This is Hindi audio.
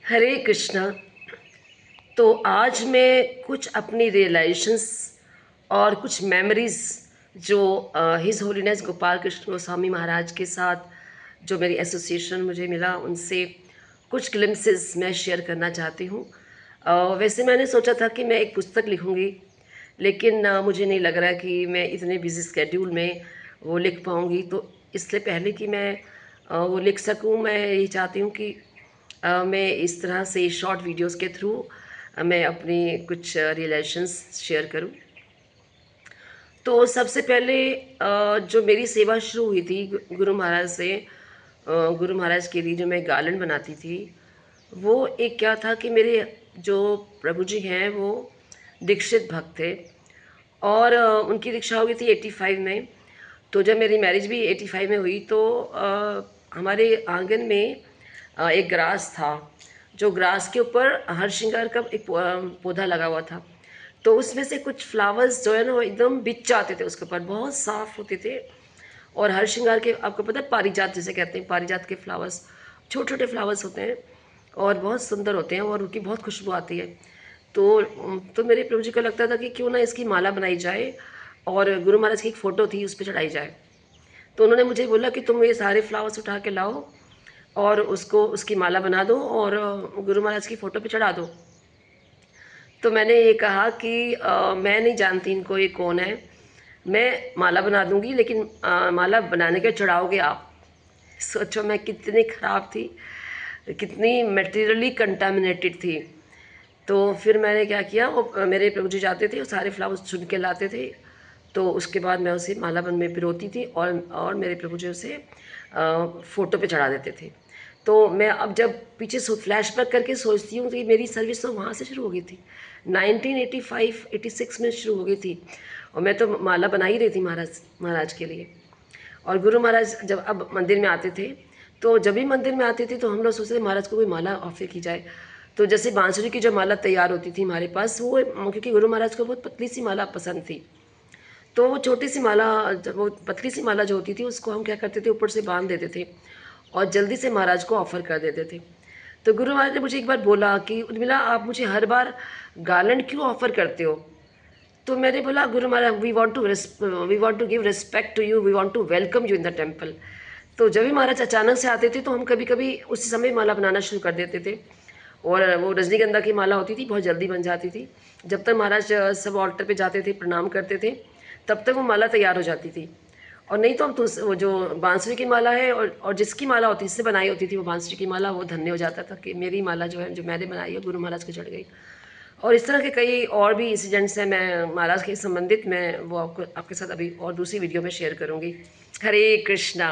हरे कृष्णा। तो आज मैं कुछ अपनी रियलाइजेशंस और कुछ मेमोरीज़ जो हिज होलीनेस गोपाल कृष्ण गोस्वामी महाराज के साथ जो मेरी एसोसिएशन मुझे मिला, उनसे कुछ ग्लिम्पसेस मैं शेयर करना चाहती हूँ। वैसे मैंने सोचा था कि मैं एक पुस्तक लिखूँगी, लेकिन मुझे नहीं लग रहा कि मैं इतने बिजी स्केड्यूल में वो लिख पाऊँगी। तो इससे पहले कि मैं वो लिख सकूँ, मैं ये चाहती हूँ कि मैं इस तरह से शॉर्ट वीडियोस के थ्रू मैं अपनी कुछ रियलाइजेशंस शेयर करूं। तो सबसे पहले जो मेरी सेवा शुरू हुई थी गुरु महाराज से, गुरु महाराज के लिए जो मैं गार्लैंड बनाती थी, वो एक क्या था कि मेरे जो प्रभु जी हैं वो दीक्षित भक्त थे और उनकी दीक्षा हो गई थी 85 में। तो जब मेरी मैरिज भी 85 में हुई तो हमारे आंगन में एक ग्रास था, जो ग्रास के ऊपर हरश्रृंगार का एक पौधा लगा हुआ था। तो उसमें से कुछ फ्लावर्स जो है ना वो एकदम बिच जाते थे, उसके ऊपर बहुत साफ होते थे। और हरश्रृंगार के, आपको पता है, पारिजात जिसे कहते हैं, पारिजात के फ्लावर्स छोटे छोटे फ्लावर्स होते हैं और बहुत सुंदर होते हैं और उनकी बहुत खुशबू आती है। तो मेरे प्रभु जी को लगता था कि क्यों ना इसकी माला बनाई जाए और गुरु महाराज की एक फ़ोटो थी उस पर चढ़ाई जाए। तो उन्होंने मुझे बोला कि तुम ये सारे फ्लावर्स उठा के लाओ और उसको उसकी माला बना दो और गुरु महाराज की फ़ोटो पे चढ़ा दो। तो मैंने ये कहा कि मैं नहीं जानती इनको, ये कौन है, मैं माला बना दूंगी, लेकिन माला बनाने के चढ़ाओगे आप। सोचो मैं कितनी ख़राब थी, कितनी मटेरियली कंटामिनेटेड थी। तो फिर मैंने क्या किया, वो मेरे प्रभु जी जाते थे, वो सारे फ्लावर्स चुन के लाते थे। तो उसके बाद मैं उसे माला बन में पिरोती थी और मेरे प्रभु जी उसे फ़ोटो पे चढ़ा देते थे। तो मैं अब जब पीछे फ्लैशबैक करके सोचती हूँ तो ये मेरी सर्विस तो वहाँ से शुरू हो गई थी, 1985-86 में शुरू हो गई थी। और मैं तो माला बना ही रही थी महाराज के लिए। और गुरु महाराज जब अब मंदिर में आते थे, तो जब भी मंदिर में आते थे तो हम लोग सोचते थे महाराज को कोई माला ऑफर की जाए। तो जैसे बांसुरी की जो माला तैयार होती थी हमारे पास, वो क्योंकि गुरु महाराज को बहुत पतली सी माला पसंद थी, तो वो छोटी सी माला, वो पतली सी माला जो होती थी उसको हम क्या करते थे, ऊपर से बांध देते थे और जल्दी से महाराज को ऑफ़र कर देते थे। तो गुरु महाराज ने मुझे एक बार बोला कि उर्मिला, आप मुझे हर बार गार्लैंड क्यों ऑफ़र करते हो? तो मैंने बोला, Guru Maharaj, we want to give respect to you, we want to welcome you in the temple. तो जब भी महाराज अचानक से आते थे तो हम कभी कभी उसी समय माला बनाना शुरू कर देते थे। और वो रजनीगंधा की माला होती थी, बहुत जल्दी बन जाती थी। जब तक महाराज सब ऑल्टर पे जाते थे, प्रणाम करते थे, तब तक वो माला तैयार हो जाती थी। और नहीं तो हम वो जो बांसुरी की माला है और जिसकी माला होती, जिससे बनाई होती थी वो बांसुरी की माला, वो धन्य हो जाता था कि मेरी माला जो है, जो मैंने बनाई है, गुरु महाराज को चढ़ गई। और इस तरह के कई और भी इंसिडेंट्स हैं, मैं महाराज के संबंधित, मैं वो आपको आपके साथ अभी और दूसरी वीडियो में शेयर करूँगी। हरे कृष्णा।